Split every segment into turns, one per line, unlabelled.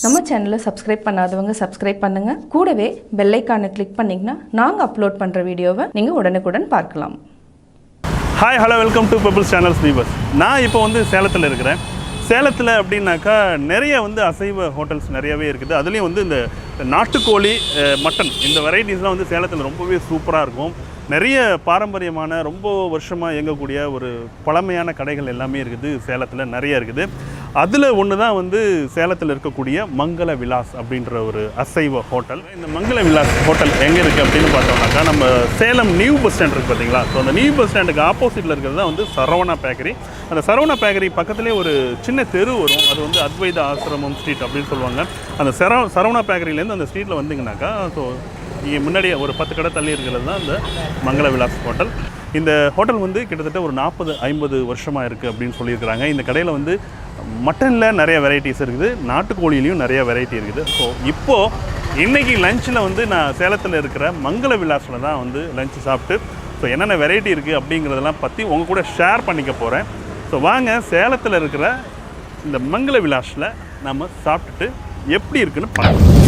நம்ம சேனலை சப்ஸ்கிரைப் பண்ணாதவங்க சப்ஸ்கிரைப் பண்ணுங்க. கூடவே பெல் ஐகானை கிளிக் பண்ணீங்கன்னா நாங்க அப்லோட் பண்ற வீடியோவை நீங்க உடனுக்குடன் பார்க்கலாம்.
Hi hello welcome to people's channels viewers. நான் இப்போ வந்து சேலத்தில் இருக்கிறேன். சேலத்தில் அப்படின்னாக்கா நிறைய வந்து அசைவ ஹோட்டல்ஸ் நிறையவே இருக்குது. அதுலேயும் வந்து இந்த நாட்டுக்கோழி மட்டன் இந்த வெரைட்டிஸ்லாம் வந்து சேலத்தில் ரொம்பவே சூப்பராக இருக்கும். நிறைய பாரம்பரியமான ரொம்ப வருஷமாக இயங்கக்கூடிய ஒரு பழமையான கடைகள் எல்லாமே இருக்குது. சேலத்தில் நிறைய இருக்குது. அதில் ஒன்று தான் வந்து சேலத்தில் இருக்கக்கூடிய மங்கள விலாஸ் அப்படின்ற ஒரு அசைவ ஹோட்டல். இந்த மங்கள விலாஸ் ஹோட்டல் எங்கே இருக்குது அப்படின்னு பார்த்தோம்னாக்கா நம்ம சேலம் நியூ பஸ் ஸ்டாண்ட் இருக்குது பார்த்தீங்களா. ஸோ அந்த நியூ பஸ் ஸ்டாண்டுக்கு ஆப்போசிட்டில் இருக்கிறது தான் வந்து சரவணா பேக்கரி. அந்த சரவணா பேக்கரி பக்கத்துலேயே ஒரு சின்ன தெரு வரும். அது வந்து அத்வைத ஆசிரமம் ஸ்ட்ரீட் அப்படின்னு சொல்லுவாங்க. அந்த சரவணா பேக்கரியிலேருந்து அந்த ஸ்ட்ரீட்டில் வந்தீங்கன்னாக்கா ஸோ இங்கே முன்னாடியே ஒரு 10 கடை தள்ளி இருக்கிறது தான் இந்த மங்கள விலாஸ் ஹோட்டல். இந்த ஹோட்டல் வந்து கிட்டத்தட்ட ஒரு 40-50 வருஷமாக இருக்குது அப்படின்னு சொல்லியிருக்கிறாங்க. இந்த கடையில் வந்து மட்டனில் நிறைய வெரைட்டிஸ் இருக்குது, நாட்டுக்கோழிலையும் நிறைய வெரைட்டி இருக்குது. ஸோ இப்போது இன்றைக்கி லஞ்சில் வந்து நான் சேலத்தில் இருக்கிற மங்கள விலாஸில் தான் வந்து லஞ்சு சாப்பிட்டு ஸோ என்னென்ன வெரைட்டி இருக்குது அப்படிங்கிறதெல்லாம் பற்றி உங்கள் கூட ஷேர் பண்ணிக்க போகிறேன். ஸோ வாங்க சேலத்தில் இருக்கிற இந்த மங்கள விலாஸில் நம்ம சாப்பிட்டுட்டு எப்படி இருக்குன்னு பார்க்கலாம்.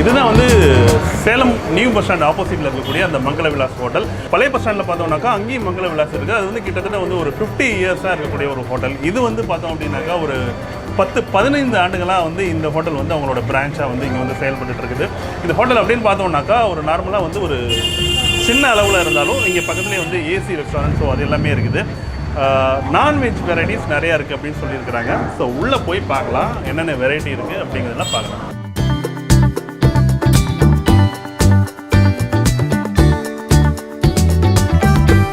இதுதான் வந்து சேலம் நியூ பஸ் ஸ்டாண்ட் ஆப்போசிட்டில் இருக்கக்கூடிய அந்த மங்கள விலாஸ் ஹோட்டல். பழைய பஸ் ஸ்டாண்டில் பார்த்தோம்னாக்கா அங்கேயும் மங்கள விலாஸ் இருக்குது. அது வந்து கிட்டத்தட்ட வந்து ஒரு 50 இயர்ஸாக இருக்கக்கூடிய ஒரு ஹோட்டல். இது வந்து பார்த்தோம் அப்படின்னாக்கா ஒரு 10-15 ஆண்டுகளாக வந்து இந்த ஹோட்டல் வந்து அவங்களோட பிரான்ச்சாக வந்து இங்கே வந்து செயல்பட்டு இருக்குது. இந்த ஹோட்டல் அப்படின்னு பார்த்தோம்னாக்கா ஒரு நார்மலாக வந்து ஒரு சின்ன அளவில் இருந்தாலும் இங்கே பக்கத்துலேயே வந்து ஏசி ரெஸ்டாரண்ட் ஸோ அது எல்லாமே இருக்குது. நான்வெஜ் வெரைட்டிஸ் நிறையா இருக்குது அப்படின்னு சொல்லியிருக்கிறாங்க. ஸோ உள்ளே போய் பார்க்கலாம் என்னென்ன வெரைட்டி இருக்குது அப்படிங்கிறதெல்லாம் பார்க்கலாம்.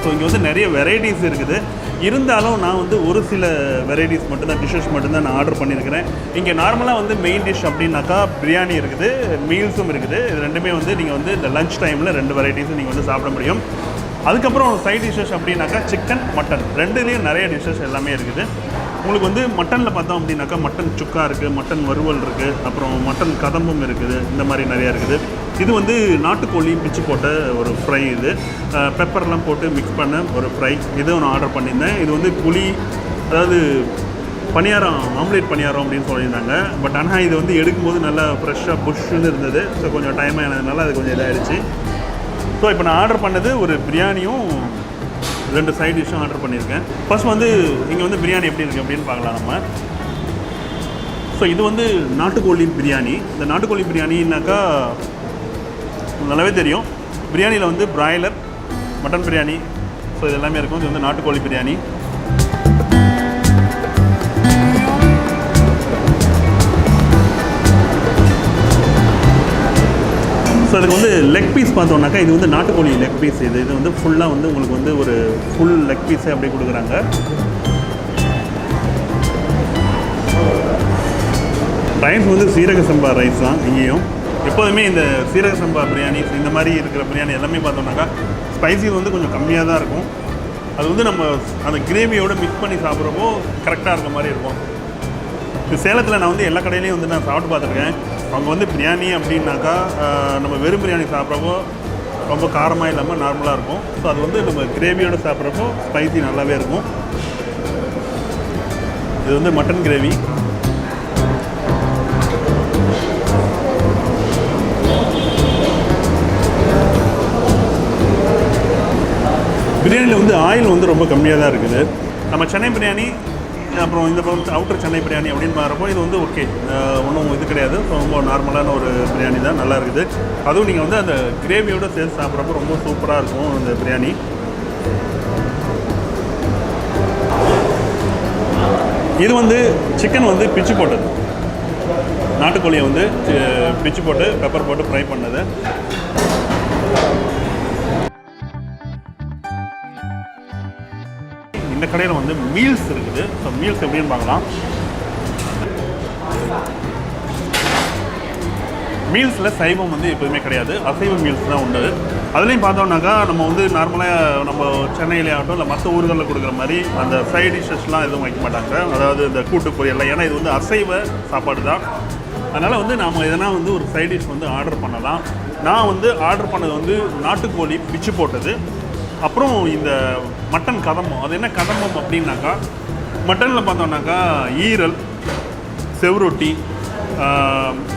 ஸோ இங்கே வந்து நிறைய வெரைட்டிஸ் இருக்குது. இருந்தாலும் நான் வந்து ஒரு சில வெரைட்டிஸ் மட்டும்தான், டிஷ்ஷஸ் மட்டும்தான் நான் ஆர்டர் பண்ணியிருக்கிறேன். இங்கே நார்மலாக வந்து மெயின் டிஷ் அப்படின்னாக்கா பிரியாணி இருக்குது, மீல்ஸும் இருக்குது. இது ரெண்டுமே வந்து நீங்கள் வந்து இந்த லஞ்ச் டைமில் 2 வெரைட்டிஸும் நீங்கள் வந்து சாப்பிட முடியும். அதுக்கப்புறம் சைட் டிஷ்ஷஸ் அப்படின்னாக்கா சிக்கன் மட்டன் ரெண்டுலேயும் நிறைய டிஷ்ஷஸ் எல்லாமே இருக்குது. உங்களுக்கு வந்து மட்டனில் பார்த்தோம் அப்படின்னாக்கா மட்டன் சுக்கா இருக்குது, மட்டன் வறுவல் இருக்குது, அப்புறம் மட்டன் கதம்பும் இருக்குது. இந்த மாதிரி நிறையா இருக்குது. இது வந்து நாட்டுக்கோழி பிச்சு போட்ட ஒரு ஃப்ரை. இது பெப்பர்லாம் போட்டு மிக்ஸ் பண்ண ஒரு ஃப்ரை. இதுவும் நான் ஆர்டர் பண்ணியிருந்தேன். இது வந்து புளி அதாவது பணியாரம், ஆம்லேட் பணியாரம் அப்படின்னு சொல்லியிருந்தாங்க. பட் ஆனால் இது வந்து எடுக்கும்போது நல்லா ஃப்ரெஷ்ஷாக புஷ்ஷுன்னு இருந்தது. ஸோ கொஞ்சம் டைம் ஆனதுனால அது கொஞ்சம் இதாகிடுச்சு. ஸோ இப்போ நான் ஆர்டர் பண்ணது ஒரு பிரியாணியும் 2 சைட் டிஷ்ஷும் ஆர்டர் பண்ணியிருக்கேன். ஃபர்ஸ்ட் வந்து இங்கே வந்து பிரியாணி எப்படி இருக்குது அப்படின்னு பார்க்கலாம் நம்ம. ஸோ இது வந்து நாட்டுக்கோழி பிரியாணி. இந்த நாட்டுக்கோழி பிரியாணின்னாக்கா நல்லாவே தெரியும். பிரியாணியில் வந்து பிராய்லர், மட்டன் பிரியாணி ஸோ இது எல்லாமே இருக்கும். இது வந்து நாட்டுக்கோழி பிரியாணி. ஸோ இதுக்கு வந்து லெக் பீஸ் பார்த்தோம்னாக்கா இது வந்து நாட்டுக்கோழி லெக் பீஸ். இது வந்து ஃபுல்லாக வந்து உங்களுக்கு வந்து ஒரு ஃபுல் லெக் பீஸே அப்படியே கொடுக்குறாங்க. ரைஸ் வந்து சீரக சம்பா ரைஸ் தான் இங்கேயும். எப்போதுமே இந்த சீரக சம்பா பிரியாணி இந்த மாதிரி இருக்கிற பிரியாணி எல்லாமே பார்த்தோம்னாக்கா ஸ்பைசி வந்து கொஞ்சம் கம்மியாக தான் இருக்கும். அது வந்து நம்ம அந்த கிரேவியோடு மிக்ஸ் பண்ணி சாப்பிட்றப்போ கரெக்டாக இருக்க மாதிரி இருக்கும். இப்போ சேலத்தில் நான் வந்து எல்லா கடையிலையும் வந்து நான் சாப்பிட்டு பார்த்துருக்கேன். அவங்க வந்து பிரியாணி அப்படின்னாக்கா நம்ம வெறும் பிரியாணி சாப்பிட்றப்போ ரொம்ப காரமாக இல்லாமல் நார்மலாக இருக்கும். ஸோ அது வந்து நம்ம கிரேவியோடு சாப்பிட்றப்போ ஸ்பைசி நல்லாவே இருக்கும். இது வந்து மட்டன் கிரேவி. பிரியாணியில் வந்து ஆயில் வந்து ரொம்ப கம்மியாக தான் இருக்குது. நம்ம சென்னை பிரியாணி அப்புறம் இந்த அவுட்டர் சென்னை பிரியாணி அப்படின்னு பார்க்குறப்போ இது வந்து ஓகே, ஒன்றும் இது கிடையாது. ஸோ ரொம்ப நார்மலான ஒரு பிரியாணி தான், நல்லா இருக்குது. அதுவும் நீங்கள் வந்து அந்த கிரேவியோடு சேர்த்து சாப்பிட்றப்போ ரொம்ப சூப்பராக இருக்கும் அந்த பிரியாணி. இது வந்து சிக்கன் வந்து பிச்சு போட்டது, நாட்டுக்கோழியை வந்து பிச்சு போட்டு பெப்பர் போட்டு ஃப்ரை பண்ணது. இந்த கடையில் வந்து மீல்ஸ் இருக்குது. ஸோ மீல்ஸ் எப்படின்னு பார்க்கலாம். மீல்ஸில் சைவம் வந்து எப்போதுமே கிடையாது, அசைவ மீல்ஸ் தான் உண்டு. அதுலேயும் பார்த்தோம்னாக்கா நம்ம வந்து நார்மலாக நம்ம சென்னையிலே ஆகட்டும் இல்லை மற்ற ஊர்களில் கொடுக்குற மாதிரி அந்த சைட் டிஷ்ஷஸ்லாம் எதுவும் வைக்க மாட்டாங்க. அதாவது இந்த கூட்டு பொரியல், ஏன்னா இது வந்து அசைவ சாப்பாடு தான். அதனால் வந்து நாம் எதனா வந்து ஒரு சைட் டிஷ் வந்து ஆர்டர் பண்ணலாம். நான் வந்து ஆர்டர் பண்ணது வந்து நாட்டுக்கோழி பிச்சு போட்டது, அப்புறம் இந்த மட்டன் கதம்பம். அது என்ன கதம்பம் அப்படின்னாக்கா, மட்டனில் பார்த்தோம்னாக்கா ஈரல், செவ்ரொட்டி,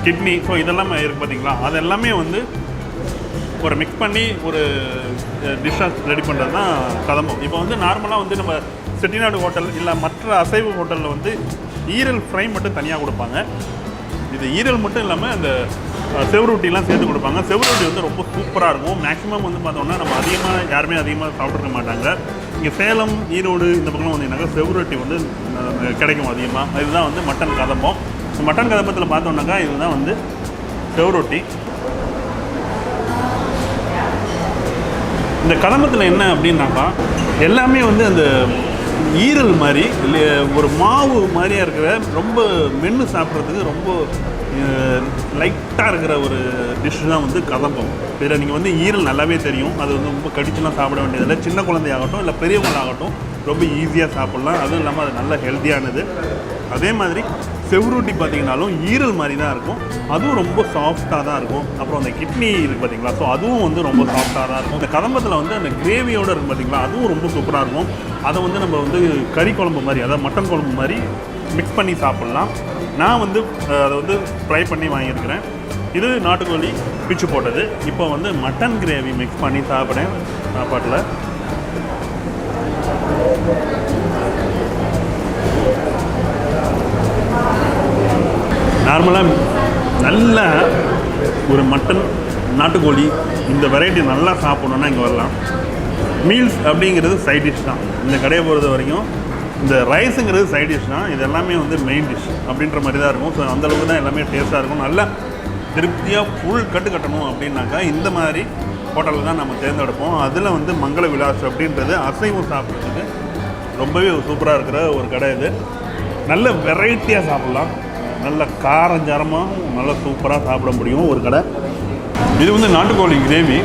கிட்னி, ஸோ இதெல்லாம் இருக்குது பார்த்தீங்களா, அது எல்லாமே வந்து ஒரு மிக்ஸ் பண்ணி ஒரு டிஷ்ஷாக ரெடி பண்ணுறது தான் கதம்பம். இப்போ வந்து நார்மலாக வந்து நம்ம செட்டிநாடு ஹோட்டல் இல்லை மற்ற அசைவ ஹோட்டலில் வந்து ஈரல் ஃப்ரை மட்டும் தனியாக கொடுப்பாங்க. இது ஈரல் மட்டும் இல்லாமல் அந்த செவ்ரொட்டிலாம் சேர்த்து கொடுப்பாங்க. செவ்ரொட்டி வந்து ரொம்ப சூப்பராக இருக்கும். மேக்ஸிமம் வந்து பார்த்தோம்னா நம்ம யாருமே அதிகமாக சாப்பிட்ருக்க மாட்டாங்க. இங்கே சேலம், ஈரோடு இந்த பக்கம் வந்தீங்கன்னாக்கா செவ்ரொட்டி வந்து கிடைக்கும் அதிகமாக. இதுதான் வந்து மட்டன் கதம்பம். மட்டன் கதம்பத்தில் பார்த்தோம்னாக்கா இதுதான் வந்து செவ்ரொட்டி. இந்த கதம்பத்தில் என்ன அப்படின்னாக்கா எல்லாமே வந்து அந்த ஈரல் மாதிரி ஒரு மாவு மாதிரியாக இருக்கிற, ரொம்ப மென்று சாப்பிட்றதுக்கு ரொம்ப லைட்டாக இருக்கிற ஒரு டிஷ் தான் வந்து கதம்பம். இதில் நீங்கள் வந்து ஈரல் நல்லாவே தெரியும், அது வந்து ரொம்ப கடிச்சுலாம் சாப்பிட வேண்டியதில்லை. சின்ன குழந்தையாகட்டும் இல்லை பெரியவங்களாகட்டும் ரொம்ப ஈஸியாக சாப்பிட்லாம். அதுவும் இல்லாமல் அது நல்ல ஹெல்த்தியானது. அதே மாதிரி செவ்ரொட்டி பார்த்தீங்கன்னாலும் ஈரல் மாதிரி தான் இருக்கும், அதுவும் ரொம்ப சாஃப்டாக தான் இருக்கும். அப்புறம் அந்த கிட்னி இருக்குது பார்த்தீங்களா, ஸோ அதுவும் வந்து ரொம்ப சாஃப்டாக தான் இருக்கும். இந்த கதம்பத்தில் வந்து அந்த கிரேவியோடு இருக்குது பார்த்தீங்களா, அதுவும் ரொம்ப சூப்பராக இருக்கும். அதை வந்து நம்ம வந்து கறி குழம்பு மாதிரி, அதாவது மட்டன் குழம்பு மாதிரி மிக்ஸ் பண்ணி சாப்பிட்லாம். நான் வந்து அதை வந்து ஃப்ரை பண்ணி வாங்கியிருக்கிறேன். இது நாட்டுக்கோழி பிச்சு போட்டது. இப்போ வந்து மட்டன் கிரேவி மிக்ஸ் பண்ணி சாப்பிட்றேன் சாப்பாட்டில். நார்மலாக நல்ல ஒரு மட்டன், நாட்டுக்கோழி இந்த வெரைட்டி நல்லா சாப்பிட்ணுன்னா இங்கே வரலாம். மீல்ஸ் அப்படிங்கிறது சைட் டிஷ் தான். இந்த கடையை பொறுத்த வரைக்கும் இந்த ரைஸுங்கிறது சைட் டிஷ் தான், இது எல்லாமே வந்து மெயின் டிஷ் அப்படின்ற மாதிரி தான் இருக்கும். ஸோ அந்தளவுக்கு தான் எல்லாமே டேஸ்ட்டாக இருக்கும். நல்லா திருப்தியாக ஃபுல் கட்டணும் அப்படின்னாக்கா இந்த மாதிரி ஹோட்டலில் தான் நம்ம தேர்ந்தெடுப்போம். அதில் வந்து மங்கள விலாஸ் அப்படின்றது அசைவம் சாப்பிட்றதுக்கு ரொம்பவே சூப்பராக இருக்கிற ஒரு கடை. இது நல்ல வெரைட்டியாக சாப்பிட்லாம், நல்ல காரஞ்சாரமாக நல்லா சூப்பராக சாப்பிட முடியும் ஒரு கடை. இது வந்து நாட்டுக்கோழி கிரேவி.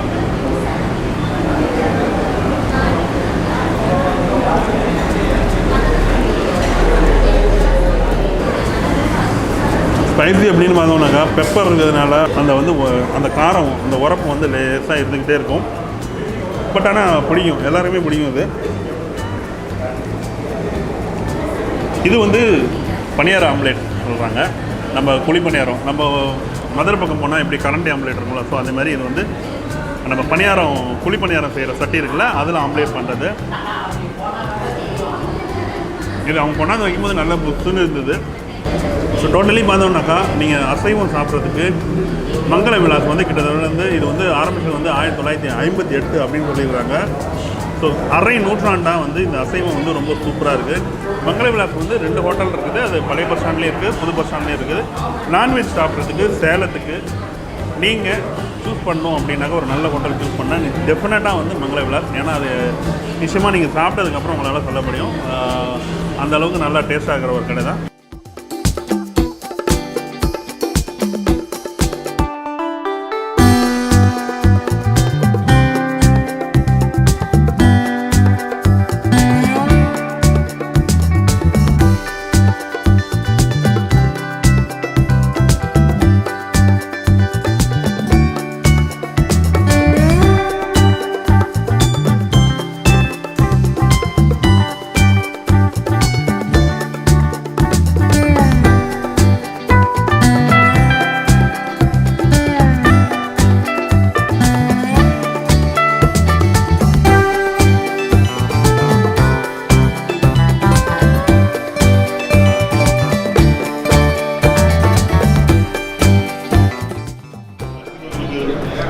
ஸ்பைசி அப்படின்னு பார்த்தோம்னாக்கா பெப்பர் இருக்கிறதுனால அந்த காரம், அந்த உரப்பு வந்து லேசாக இருந்துக்கிட்டே இருக்கும். பட் ஆனால் பிடிக்கும், எல்லாருமே பிடிக்கும். இது வந்து பனியார ஆம்லேட் சொல்கிறாங்க. நம்ம குழி பணியாரம், நம்ம மதுரை பக்கம் போனால் எப்படி கரண்டி ஆம்லேட் இருக்கும்ல, ஸோ அந்த மாதிரி இது வந்து நம்ம பணியாரம், குழி பணியாரம் செய்கிற சட்டி இருக்குல்ல, அதில் ஆம்லேட் பண்ணுறது. இது அவங்க கொண்டாந்து வைக்கும்போது நல்லா புத்துன்னு இருந்தது. ஸோ டோட்டலி பார்த்தோம்னாக்கா நீங்கள் அசைவம் சாப்பிட்றதுக்கு மங்கள விலாஸ் வந்து கிட்டத்தட்ட வந்து இது வந்து ஆரம்பிச்சது வந்து 1958 அப்படின்னு சொல்லியிருக்காங்க. ஸோ அரை நூற்றாண்டாக வந்து இந்த அசைவம் வந்து ரொம்ப சூப்பராக இருக்குது. மங்கள விலாஸ் வந்து 2 ஹோட்டல் இருக்குது. அது பழைய பஸ் ஸ்டாண்ட்லேயும் இருக்குது, புது பஸ் ஸ்டாண்ட்லேயும் இருக்குது. நான்வெஜ் சாப்பிட்றதுக்கு சேலத்துக்கு நீங்கள் சூஸ் பண்ணணும் அப்படின்னாக்கா ஒரு நல்ல ஹோட்டல் சூஸ் பண்ணால் டெஃபினட்டாக வந்து மங்கள விலாஸ். ஏன்னா அது நிச்சயமாக நீங்கள் சாப்பிட்டதுக்கப்புறம் உங்களால் சொல்ல முடியும், அந்தளவுக்கு நல்லா டேஸ்ட் ஆகிற ஒரு கடை தான்.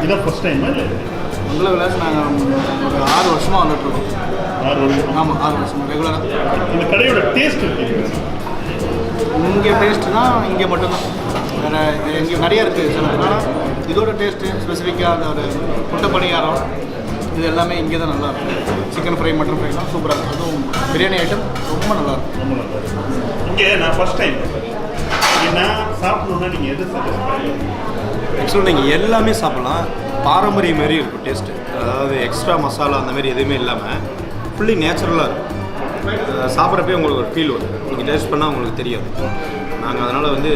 இதான் ஃபஸ்ட் டைம்
மங்கள விலாஸ் நாங்கள் ஒரு 6 வருஷமாக வந்துட்டுருக்கோம்.
6 வருஷம்?
ஆமாம், 6 வருஷமாக ரெகுலராக.
இந்த கடையோட டேஸ்ட் இருக்குது
இங்கே டேஸ்ட்டுனா இங்கே மட்டும்தான், வேறு இங்கே நிறைய இருக்குது சொல்லணும்னா. இதோட டேஸ்ட்டு ஸ்பெசிஃபிக்காக அந்த ஒரு முட்டை பணியாரம் இது எல்லாமே இங்கே தான் நல்லாயிருக்கும். சிக்கன் ஃப்ரை, மட்டன் ஃப்ரைலாம் சூப்பராக இருக்கும். அதுவும் பிரியாணி ஐட்டம் ரொம்ப நல்லாயிருக்கும்.
ரொம்ப நல்லாயிருக்கும். இங்கே நான் ஃபஸ்ட் டைம் நான் சாப்பிட்ணுன்னா நீங்கள் எது சஜஸ்ட் பண்ணுவீங்க?
ஆக்சுவலாக நீங்கள் எல்லாமே சாப்பிட்லாம், பாரம்பரிய மாரி இருக்கும் டேஸ்ட்டு. அதாவது எக்ஸ்ட்ரா மசாலா அந்த மாதிரி எதுவுமே இல்லாமல் ஃபுல்லி நேச்சுரலாக இருக்கும். சாப்பிட்றப்பே உங்களுக்கு ஒரு ஃபீல் வரும், நீங்கள் டேஸ்ட் பண்ணால் உங்களுக்கு தெரியாது. நாங்கள் அதனால் வந்து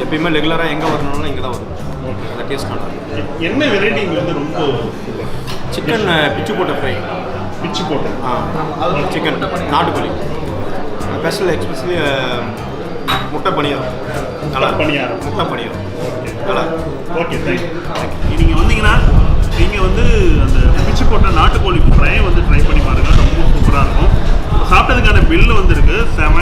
எப்பயுமே ரெகுலராக எங்கே வரணும்னா இங்கே தான் வரும். அந்த டேஸ்ட் நல்லா இருக்கும்.
என்ன வெரைட்டி இங்கே வந்து ரொம்ப
சிக்கன் பிச்சு போட்ட ஃப்ரை,
பிச்சு போட்டு
அது சிக்கன் நாட்டுக்கோழி ஸ்பெஷல், எக்ஸ்பெஷலி முட்டை பணியாரம் நல்லா
பணியாரம்.
முட்டை பணியாரம் நல்லா
ஓகே, தேங்க்யூ. நீங்கள் வந்தீங்கன்னா நீங்கள் வந்து அந்த பிச்சு போட்ட நாட்டுக்கோழி ஃப்ரை வந்து ட்ரை பண்ணி பாருங்கள், ரொம்ப சூப்பராக இருக்கும். சாப்பிட்டதுக்கான பில்லு வந்துருக்கு 7